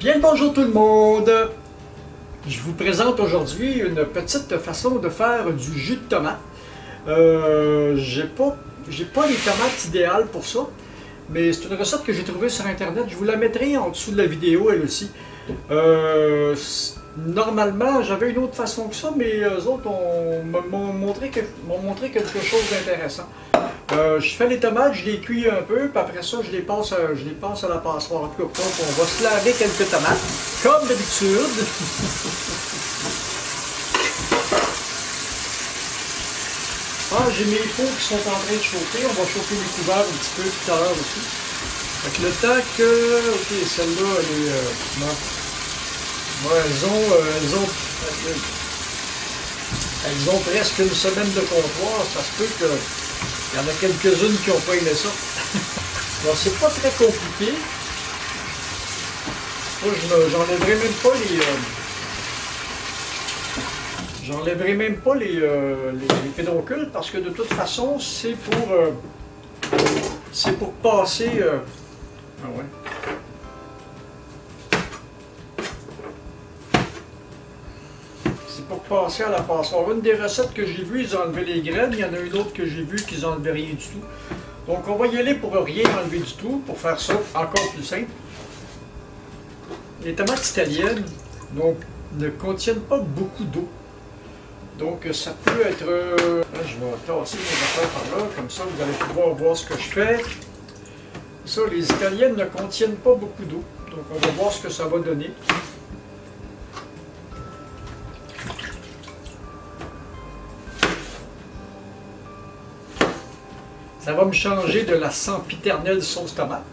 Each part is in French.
Bien le bonjour tout le monde! Je vous présente aujourd'hui une petite façon de faire du jus de tomate. J'ai pas les tomates idéales pour ça, mais c'est une recette que j'ai trouvée sur internet. Je vous la mettrai en dessous de la vidéo, elle aussi. Normalement, j'avais une autre façon que ça, mais eux autres m'ont montré quelque chose d'intéressant. Je fais les tomates, je les cuis un peu, puis après ça, je les passe à la passoire. En tout cas, donc, on va se laver quelques tomates, comme d'habitude. J'ai mes pots qui sont en train de chauffer. On va chauffer les couverts un petit peu tout à l'heure aussi. Fait que le temps que... Ok, celle-là, elle est... non. Ouais, elles ont presque une semaine de comptoir. Ça se peut qu'il y en a quelques-unes qui n'ont pas aimé ça. Alors, c'est pas très compliqué. Moi, j'enlèverai même pas les pédoncules parce que de toute façon, c'est pour passer... Ah ouais. C'est pour passer à la passoire. Une des recettes que j'ai vues, ils enlevaient les graines. Il y en a une autre que j'ai vue qu'ils n'enlevaient rien du tout. Donc on va y aller pour rien enlever du tout, pour faire ça encore plus simple. Les tomates italiennes donc, ne contiennent pas beaucoup d'eau. Donc ça peut être... Là, je vais tasser mes affaires par là, comme ça vous allez pouvoir voir ce que je fais. Ça, les italiennes ne contiennent pas beaucoup d'eau. Donc on va voir ce que ça va donner. Ça va me changer de la sempiternelle sauce tomate.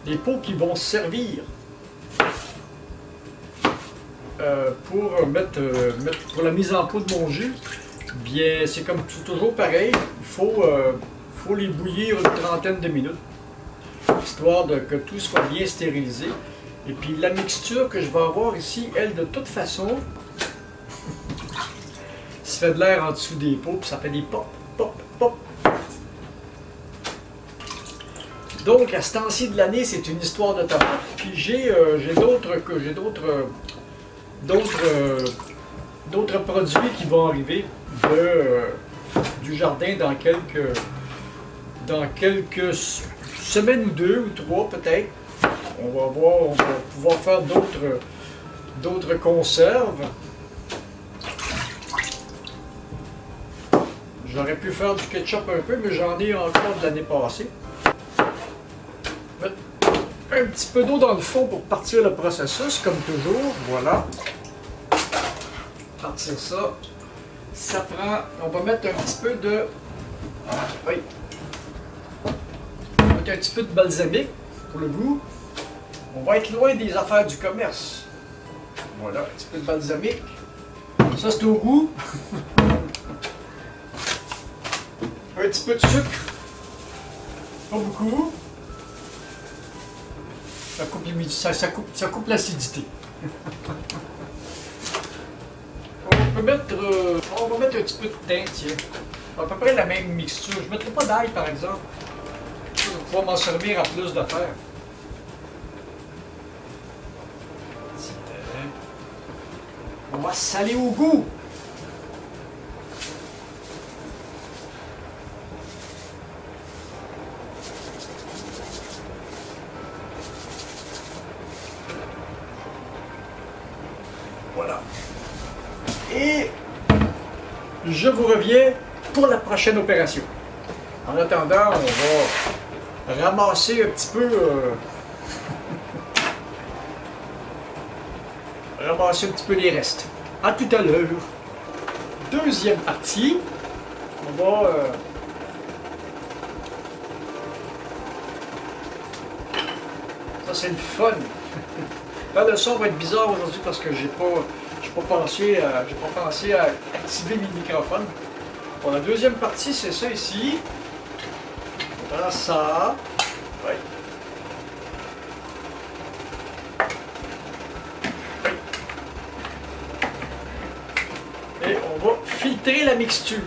Les pots qui vont servir pour la mise en pot de mon jus, bien c'est comme toujours pareil, il faut les bouillir une trentaine de minutes, histoire que tout soit bien stérilisé. Et puis la mixture que je vais avoir ici, elle de toute façon, se fait de l'air en dessous des pots, puis ça fait des pop, pop, pop. Donc, à ce temps-ci de l'année, c'est une histoire de tomates. Puis j'ai d'autres produits qui vont arriver du jardin dans quelques semaines ou 2 ou 3 peut-être. On va pouvoir faire d'autres conserves. J'aurais pu faire du ketchup un peu, mais j'en ai encore de l'année passée. Un petit peu d'eau dans le fond pour partir le processus, comme toujours. Voilà. Partir ça. Ça prend... On va mettre un petit peu de... Oui. On va mettre un petit peu de balsamique pour le goût. On va être loin des affaires du commerce. Voilà, un petit peu de balsamique. Ça, c'est au goût. Un petit peu de sucre. Pas beaucoup. Ça coupe l'acidité. On va mettre un petit peu de thym, tiens. À peu près la même mixture. Je ne mettrai pas d'ail, par exemple. Je vais pouvoir m'en servir à plus d'affaires. On va saler au goût. Voilà. Et je vous reviens pour la prochaine opération. En attendant, on va ramasser un petit peu... ramasser un petit peu les restes. À tout à l'heure. Deuxième partie. On va... Ça, c'est le fun. Là, le son va être bizarre aujourd'hui parce que j'ai pas pensé à activer mes microphones. Bon, la deuxième partie, c'est ça ici. On prend ça. Oui. filtrer la mixture.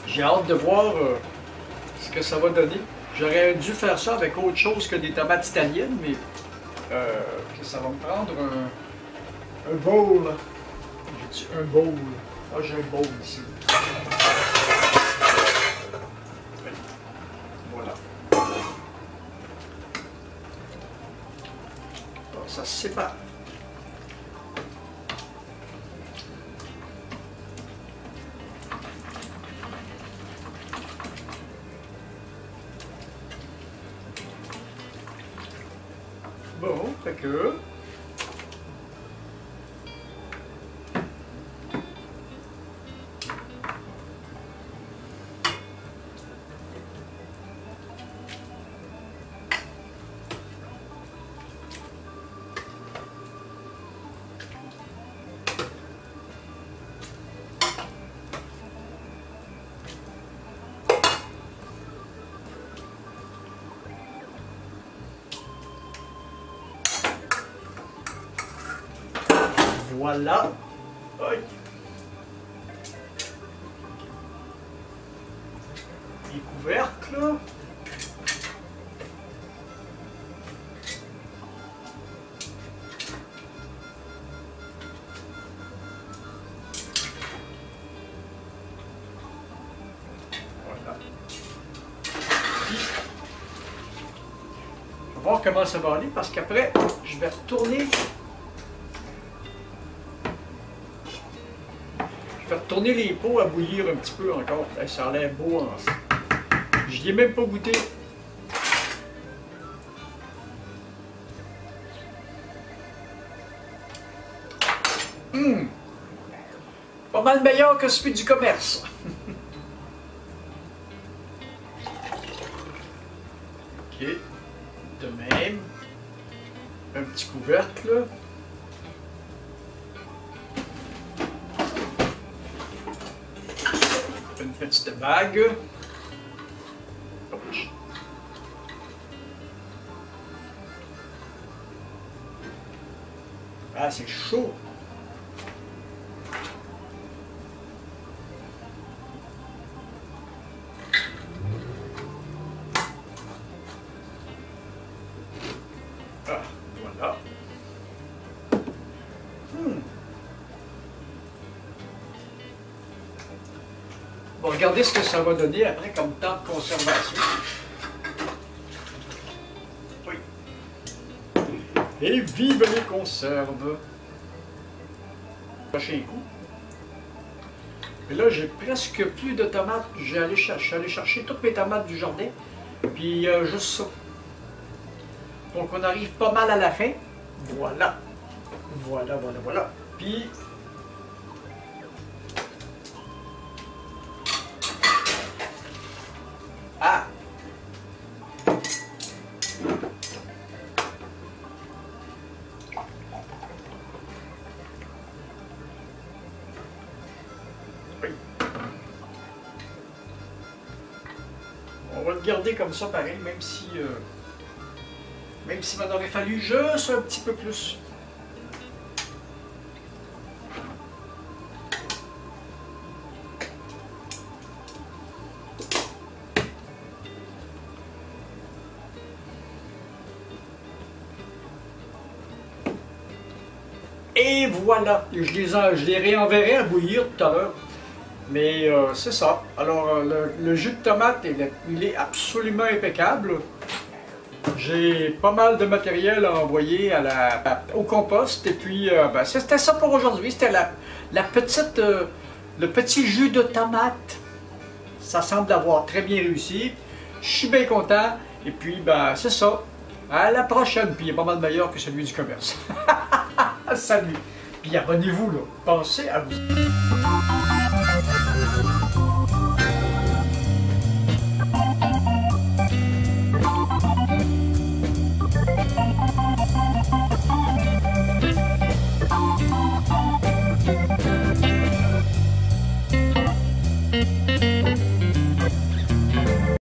J'ai hâte de voir ce que ça va donner. J'aurais dû faire ça avec autre chose que des tomates italiennes, mais que ça va me prendre un bowl. J'ai dit un bowl. Ah, j'ai un bowl ici. Voilà. Alors, ça se sépare. Bon, fait que... Voilà. Aïe. Les couvercles. Voilà. Puis, on va voir comment ça va aller parce qu'après, je vais retourner. Tourner les pots à bouillir un petit peu encore. Ça a l'air beau. Je n'y ai même pas goûté. Pas mal meilleur que celui du commerce. Ok. De même. Un petit couvercle. Une petite bague. Ouch. Ah, c'est chaud. Ah, voilà. Bon, regardez ce que ça va donner après comme temps de conservation. Oui. Et vive les conserves! Prochain coup. Et là, j'ai presque plus de tomates. Je suis allé chercher toutes mes tomates du jardin. Puis juste ça. Donc on arrive pas mal à la fin. Voilà. Voilà, voilà, voilà. Puis... Ah! Oui. On va le garder comme ça pareil, même si m'en aurait fallu juste un petit peu plus. Et voilà, je les réenverrai à bouillir tout à l'heure. Mais c'est ça. Alors, le jus de tomate, il est absolument impeccable. J'ai pas mal de matériel à envoyer au compost. Et puis, ben, c'était ça pour aujourd'hui. C'était le petit jus de tomate. Ça semble avoir très bien réussi. Je suis bien content. Et puis, ben, c'est ça. À la prochaine. Puis, il est pas mal meilleur que celui du commerce. Salut! Puis abonnez-vous, là. Pensez à vous.